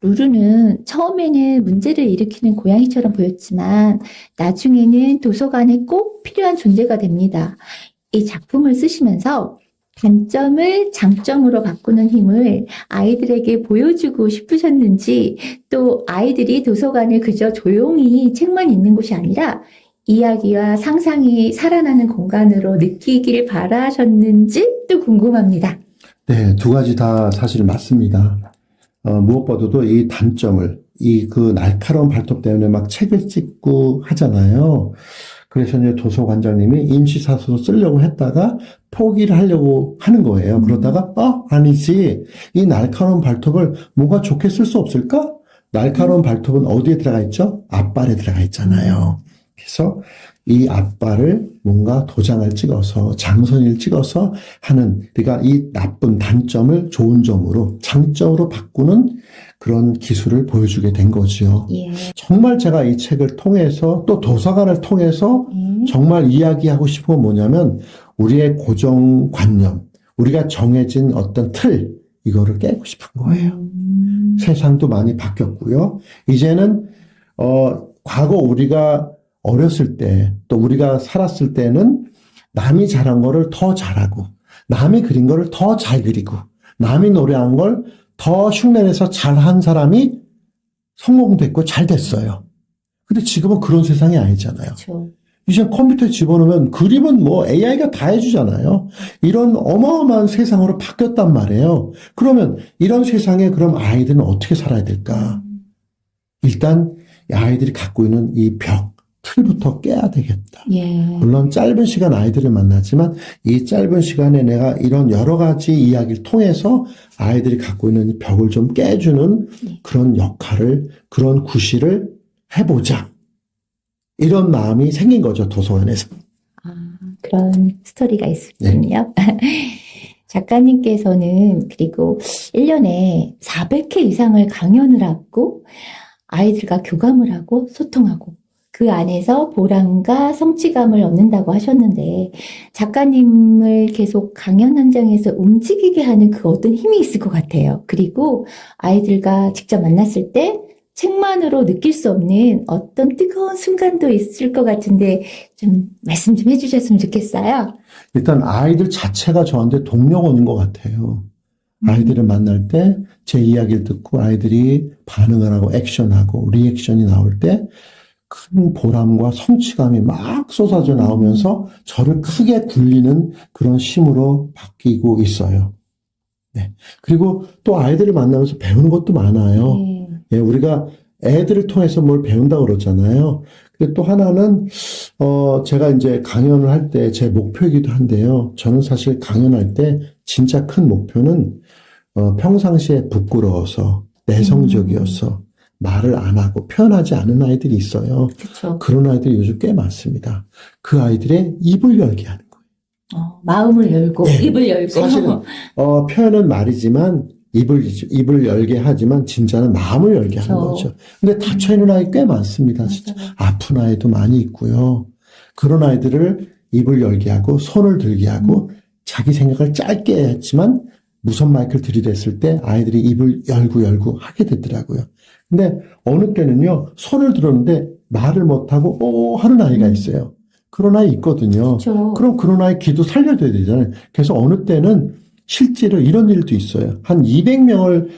루루는 처음에는 문제를 일으키는 고양이처럼 보였지만 나중에는 도서관에 꼭 필요한 존재가 됩니다. 이 작품을 쓰시면서 단점을 장점으로 바꾸는 힘을 아이들에게 보여주고 싶으셨는지, 또 아이들이 도서관을 그저 조용히 책만 읽는 곳이 아니라 이야기와 상상이 살아나는 공간으로 느끼길 바라셨는지 또 궁금합니다.
네, 두 가지 다 사실 맞습니다. 무엇보다도 이 단점을, 그 날카로운 발톱 때문에 막 책을 찍고 하잖아요. 그래서 이제 도서관장님이 임시사서로 쓰려고 했다가 포기를 하려고 하는 거예요. 그러다가, 아니지. 이 날카로운 발톱을 뭔가 좋게 쓸 수 없을까? 날카로운 발톱은 어디에 들어가 있죠? 앞발에 들어가 있잖아요. 그래서 이 앞발을 뭔가 도장을 찍어서 장선을 찍어서 하는, 그러니까 이 나쁜 단점을 좋은 점으로 장점으로 바꾸는 그런 기술을 보여주게 된 거지요.
예.
정말 제가 이 책을 통해서 또 도서관을 통해서 정말 이야기하고 싶은 건 뭐냐면 우리의 고정관념, 우리가 정해진 어떤 틀, 이거를 깨고 싶은 거예요. 세상도 많이 바뀌었고요. 이제는 과거 우리가 어렸을 때, 또 우리가 살았을 때는 남이 잘한 거를 더 잘하고, 남이 그린 거를 더 잘 그리고, 남이 노래한 걸 더 흉내내서 잘한 사람이 성공됐고 잘 됐어요. 근데 지금은 그런 세상이 아니잖아요.
그렇죠.
이제 컴퓨터에 집어넣으면 그림은 뭐 AI가 다 해주잖아요. 이런 어마어마한 세상으로 바뀌었단 말이에요. 그러면 이런 세상에 그럼 아이들은 어떻게 살아야 될까? 일단 아이들이 갖고 있는 이 벽, 틀부터 깨야 되겠다.
예.
물론 짧은 시간 아이들을 만나지만 이 짧은 시간에 내가 이런 여러 가지 이야기를 통해서 아이들이 갖고 있는 이 벽을 좀 깨주는 그런 역할을, 그런 구실을 해보자. 이런 마음이 생긴 거죠, 도서관에서.
그런 스토리가 있군요. 작가님께서는 그리고 1년에 400회 이상을 강연을 하고 아이들과 교감을 하고 소통하고 그 안에서 보람과 성취감을 얻는다고 하셨는데 작가님을 계속 강연 현장에서 움직이게 하는 그 어떤 힘이 있을 것 같아요. 그리고 아이들과 직접 만났을 때 책만으로 느낄 수 없는 어떤 뜨거운 순간도 있을 것 같은데 좀 말씀 좀 해주셨으면 좋겠어요.
일단 아이들 자체가 저한테 동력원인 것 같아요. 아이들을 만날 때 제 이야기를 듣고 아이들이 반응을 하고 액션하고 리액션이 나올 때 큰 보람과 성취감이 막 쏟아져 나오면서 저를 크게 굴리는 그런 심으로 바뀌고 있어요. 네. 그리고 또 아이들을 만나면서 배우는 것도 많아요. 예, 우리가 애들을 통해서 뭘 배운다고 그러잖아요. 그리고 또 하나는, 제가 이제 강연을 할 때 제 목표이기도 한데요. 저는 사실 강연할 때 진짜 큰 목표는, 평상시에 부끄러워서, 내성적이어서, 말을 안 하고 표현하지 않은 아이들이 있어요.
그렇죠.
그런 아이들이 요즘 꽤 많습니다. 그 아이들의 입을 열게 하는 거예요.
마음을 열고
네.
입을 열고.
사실은, 표현은 말이지만, 입을 열게 하지만, 진짜는 마음을 열게 하는
그렇죠.
거죠. 근데 닫혀있는 아이 꽤 많습니다. 진짜.
맞아요.
아픈 아이도 많이 있고요. 그런 아이들을 입을 열게 하고, 손을 들게 하고, 자기 생각을 짧게 했지만, 무선 마이크를 들이댔을 때 아이들이 입을 열고 하게 되더라고요. 근데 어느 때는요, 손을 들었는데 말을 못하고, 하는 아이가 있어요. 그런 아이 있거든요.
그렇죠.
그럼 그런 아이 기도 살려줘야 되잖아요. 그래서 어느 때는 실제로 이런 일도 있어요. 한 200명을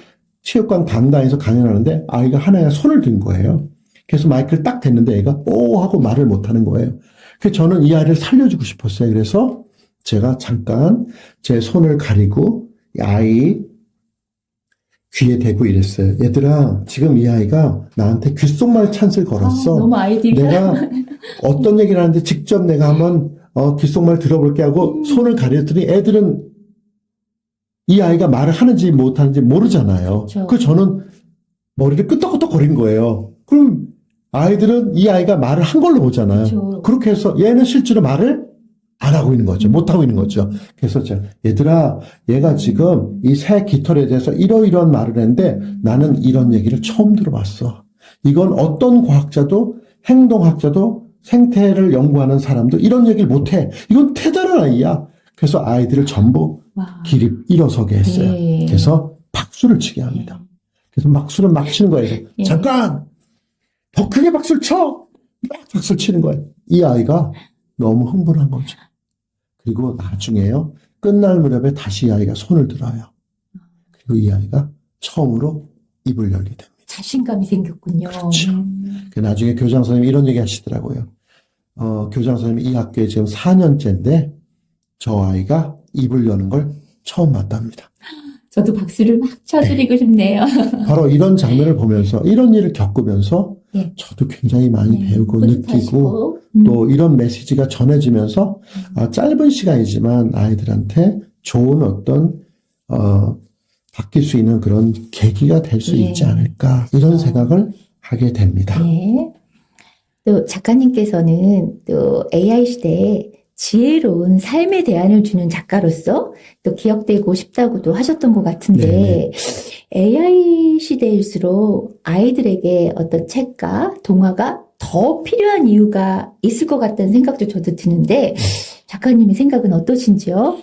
체육관 강당에서 강연하는데 아이가 하나가 손을 든 거예요. 그래서 마이크를 딱 댔는데 애가 하고 말을 못하는 거예요. 그래서 저는 이 아이를 살려주고 싶었어요. 그래서 제가 잠깐 제 손을 가리고 이 아이 귀에 대고 이랬어요. 얘들아, 지금 이 아이가 나한테 귓속말 찬스를 걸었어.
너무 아이들이
내가 어떤 얘기를 하는데 직접 내가 한번 귓속말 들어볼게 하고 손을 가렸더니 애들은 이 아이가 말을 하는지 못하는지 모르잖아요.
그렇죠.
그래서 저는 머리를 끄덕끄덕 거린 거예요. 그럼 아이들은 이 아이가 말을 한 걸로 보잖아요.
그렇죠.
그렇게 해서 얘는 실제로 말을 안 하고 있는 거죠. 못 하고 있는 거죠. 그래서 제가 얘들아, 얘가 지금 이 새 깃털에 대해서 이러이러한 말을 했는데 나는 이런 얘기를 처음 들어봤어. 이건 어떤 과학자도 행동학자도 생태를 연구하는 사람도 이런 얘기를 못 해. 이건 대단한 아이야. 그래서 아이들을 전부
와.
기립 일어서게 했어요.
네.
그래서 박수를 치게 합니다. 그래서 박수를 막 치는 거예요.
예.
잠깐! 더 크게 박수를 쳐! 막 박수를 치는 거예요. 이 아이가 너무 흥분한 거죠. 그리고 나중에요. 끝날 무렵에 다시 이 아이가 손을 들어요. 그리고 이 아이가 처음으로 입을 열게 됩니다.
자신감이 생겼군요.
그렇죠. 나중에 교장 선생님이 이런 얘기 하시더라고요. 교장 선생님이 이 학교에 지금 4년째인데 저 아이가 입을 여는 걸 처음 봤답니다.
저도 박수를 막 쳐드리고 싶네요.
바로 이런 장면을 보면서 이런 일을 겪으면서
예.
저도 굉장히 많이
네,
배우고 느끼고
뿌듯하시고.
또 이런 메시지가 전해지면서 짧은 시간이지만 아이들한테 좋은 어떤 바뀔 수 있는 그런 계기가 될 수
예.
있지 않을까 이런 생각을 하게 됩니다.
네. 또 작가님께서는 또 AI 시대에 지혜로운 삶의 대안을 주는 작가로서 또 기억되고 싶다고도 하셨던 것 같은데 AI 시대일수록 아이들에게 어떤 책과 동화가 더 필요한 이유가 있을 것 같다는 생각도 저도 드는데 작가님의 생각은 어떠신지요?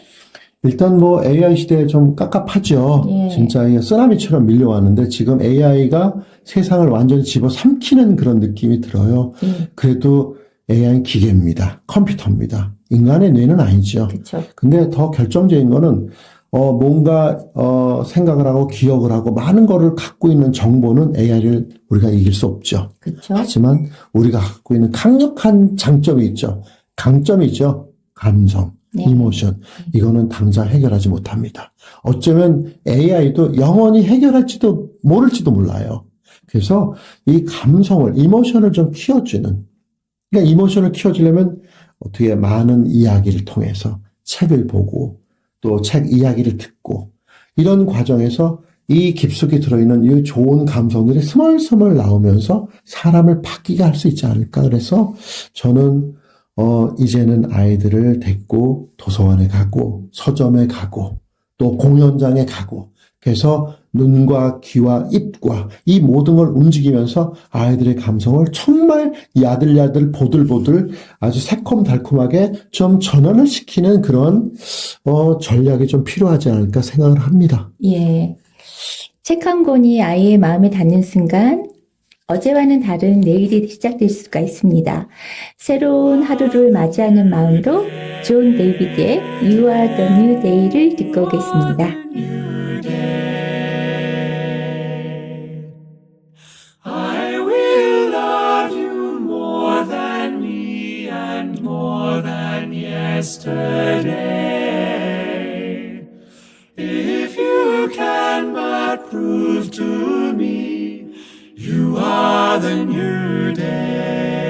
일단 뭐 AI 시대에 좀 깝깝하죠.
예.
진짜 이게 쓰나미처럼 밀려왔는데 지금 AI가 세상을 완전히 집어삼키는 그런 느낌이 들어요. 그래도 AI는 기계입니다. 컴퓨터입니다. 인간의 뇌는 아니죠.
그렇죠.
근데 더 결정적인 거는 뭔가 생각을 하고 기억을 하고 많은 거를 갖고 있는 정보는 AI를 우리가 이길 수 없죠.
그렇죠.
하지만 우리가 갖고 있는 강력한 장점이 있죠. 강점이죠. 감성,
네.
이모션. 이거는 당장 해결하지 못합니다. 어쩌면 AI도 영원히 해결할지도 모를지도 몰라요. 그래서 이 감성을, 이모션을 좀 키워주는, 그러니까 이모션을 키워주려면 어떻게 많은 이야기를 통해서 책을 보고 또 책 이야기를 듣고 이런 과정에서 이 깊숙이 들어있는 이 좋은 감성들이 스멀스멀 나오면서 사람을 바뀌게 할 수 있지 않을까. 그래서 저는 이제는 아이들을 데리고 도서관에 가고 서점에 가고 또 공연장에 가고 그래서 눈과 귀와 입과 이 모든 걸 움직이면서 아이들의 감성을 정말 야들야들 보들보들 아주 새콤달콤하게 좀 전환을 시키는 그런 전략이 좀 필요하지 않을까 생각을 합니다.
예. 책 한 권이 아이의 마음에 닿는 순간 어제와는 다른 내일이 시작될 수가 있습니다. 새로운 하루를 맞이하는 마음으로 존 데이비드의 You Are the New Day를 듣고 오겠습니다.
yesterday. If you can but prove to me you are the new day.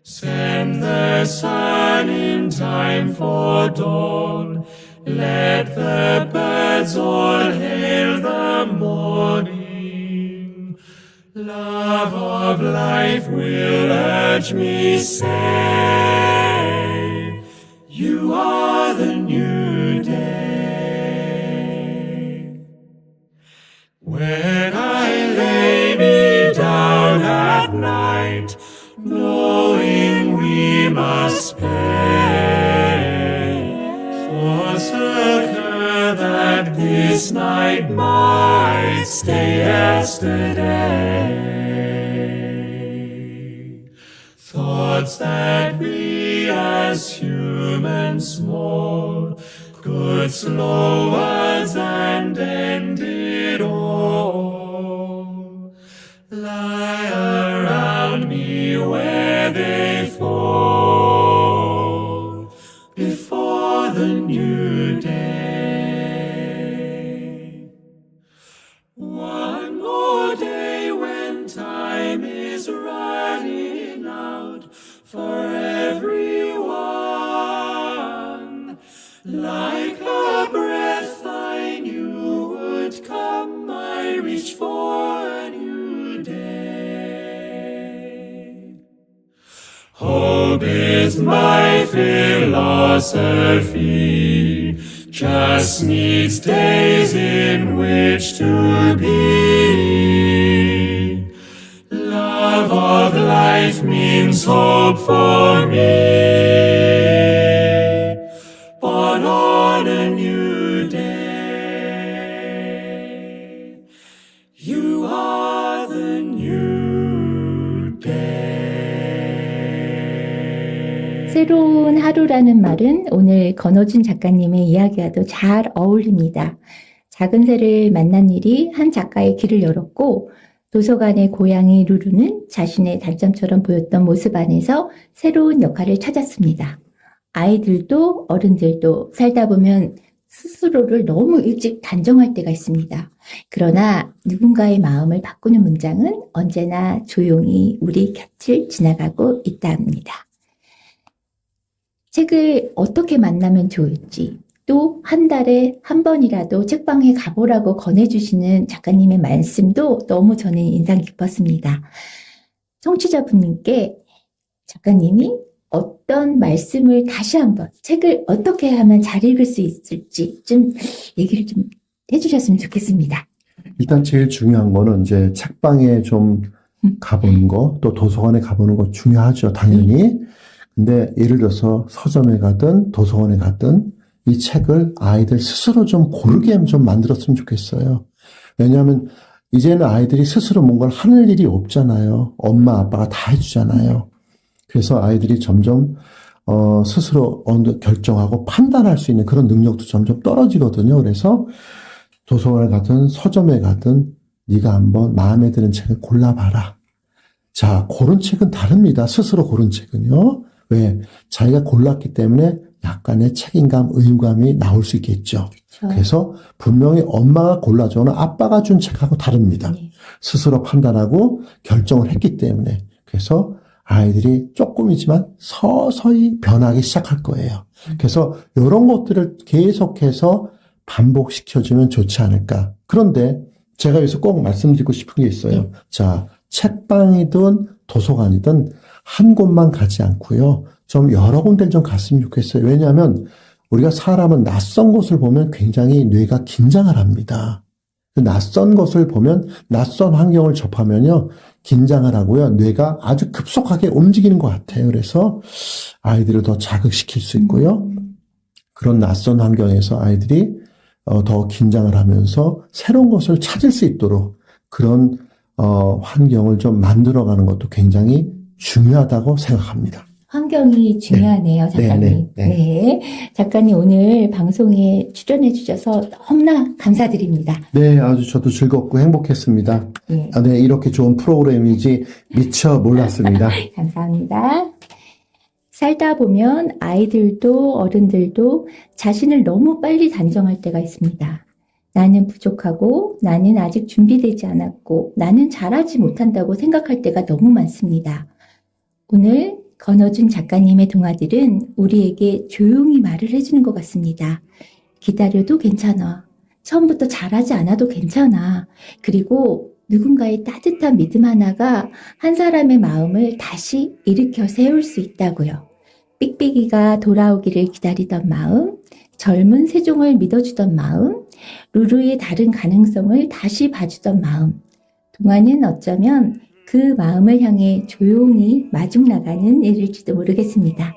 Send the sun in time for dawn. Let the birds all hail the morning. Love of life will urge me, say, you are the new day. When I lay me down at night, knowing we must pay, thoughts occur that this night might stay yesterday. Thoughts that we as humans small could slow us and end it all, lie around me where they fall before the new day. One more day when time is running out for everyone. Like a breath I knew would come, I reach for a new day. Hope is my philosophy, just needs days in which to be. Love of life means hope for me, born on a new day. You are the new day.
새로운 하루라는 말은 오늘 건호준 작가님의 이야기와도 잘 어울립니다. 작은 새를 만난 일이 한 작가의 길을 열었고, 도서관의 고양이 루루는 자신의 단점처럼 보였던 모습 안에서 새로운 역할을 찾았습니다. 아이들도 어른들도 살다 보면 스스로를 너무 일찍 단정할 때가 있습니다. 그러나 누군가의 마음을 바꾸는 문장은 언제나 조용히 우리 곁을 지나가고 있다 합니다. 책을 어떻게 만나면 좋을지, 또 한 달에 한 번이라도 책방에 가보라고 권해주시는 작가님의 말씀도 너무 저는 인상 깊었습니다. 청취자분님께 작가님이 어떤 말씀을 다시 한번 책을 어떻게 하면 잘 읽을 수 있을지 좀 얘기를 좀 해주셨으면 좋겠습니다.
일단 제일 중요한 거는 이제 책방에 좀 가보는 거, 또 도서관에 가보는 거 중요하죠, 당연히. 근데 예를 들어서 서점에 가든 도서관에 가든 이 책을 아이들 스스로 좀 고르게 좀 만들었으면 좋겠어요. 왜냐하면 이제는 아이들이 스스로 뭔가를 하는 일이 없잖아요. 엄마, 아빠가 다 해주잖아요. 그래서 아이들이 점점 스스로 결정하고 판단할 수 있는 그런 능력도 점점 떨어지거든요. 그래서 도서관에 가든 서점에 가든 네가 한번 마음에 드는 책을 골라봐라. 자, 고른 책은 다릅니다. 스스로 고른 책은요. 왜? 자기가 골랐기 때문에 약간의 책임감, 의무감이 나올 수 있겠죠.
그렇죠.
그래서 분명히 엄마가 골라주는 아빠가 준 책하고 다릅니다.
네.
스스로 판단하고 결정을 했기 때문에. 그래서 아이들이 조금이지만 서서히 변하기 시작할 거예요. 그래서 이런 것들을 계속해서 반복시켜주면 좋지 않을까. 그런데 제가 여기서 꼭 말씀드리고 싶은 게 있어요. 자, 책방이든 도서관이든 한 곳만 가지 않고요. 좀 여러 군데를 좀 갔으면 좋겠어요. 왜냐하면 우리가 사람은 낯선 곳을 보면 굉장히 뇌가 긴장을 합니다. 그 낯선 것을 보면 낯선 환경을 접하면요. 긴장을 하고요. 뇌가 아주 급속하게 움직이는 것 같아요. 그래서 아이들을 더 자극시킬 수 있고요. 그런 낯선 환경에서 아이들이 더 긴장을 하면서 새로운 것을 찾을 수 있도록 그런 환경을 좀 만들어가는 것도 굉장히 중요하다고 생각합니다.
환경이 중요하네요, 작가님.
네.
네. 작가님 오늘 방송에 출연해 주셔서 너무나 감사드립니다.
네, 아주 저도 즐겁고 행복했습니다.
네.
네, 이렇게 좋은 프로그램인지 미처 몰랐습니다.
감사합니다. 살다 보면 아이들도 어른들도 자신을 너무 빨리 단정할 때가 있습니다. 나는 부족하고, 나는 아직 준비되지 않았고, 나는 잘하지 못한다고 생각할 때가 너무 많습니다. 오늘 건어준 작가님의 동화들은 우리에게 조용히 말을 해주는 것 같습니다. 기다려도 괜찮아. 처음부터 잘하지 않아도 괜찮아. 그리고 누군가의 따뜻한 믿음 하나가 한 사람의 마음을 다시 일으켜 세울 수 있다고요. 삑삑이가 돌아오기를 기다리던 마음, 젊은 세종을 믿어주던 마음, 루루의 다른 가능성을 다시 봐주던 마음. 동화는 어쩌면 그 마음을 향해 조용히 마중 나가는 일일지도 모르겠습니다.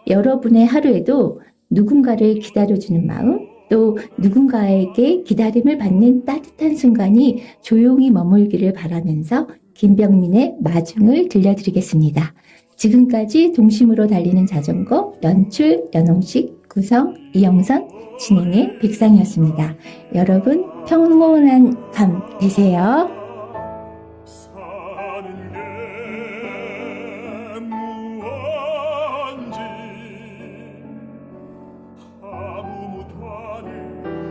여러분의 하루에도 누군가를 기다려주는 마음, 또 누군가에게 기다림을 받는 따뜻한 순간이 조용히 머물기를 바라면서 김병민의 마중을 들려드리겠습니다. 지금까지 동심으로 달리는 자전거 연출 연홍식 구성 이영선 진행의 백상이었습니다. 여러분 평온한 밤 되세요.
사는 게 무언지 아무 못하는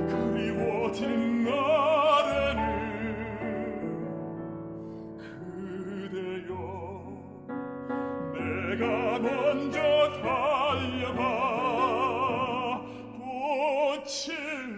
그리워지는 날에는 그대여 내가 먼저 달려가 꽃을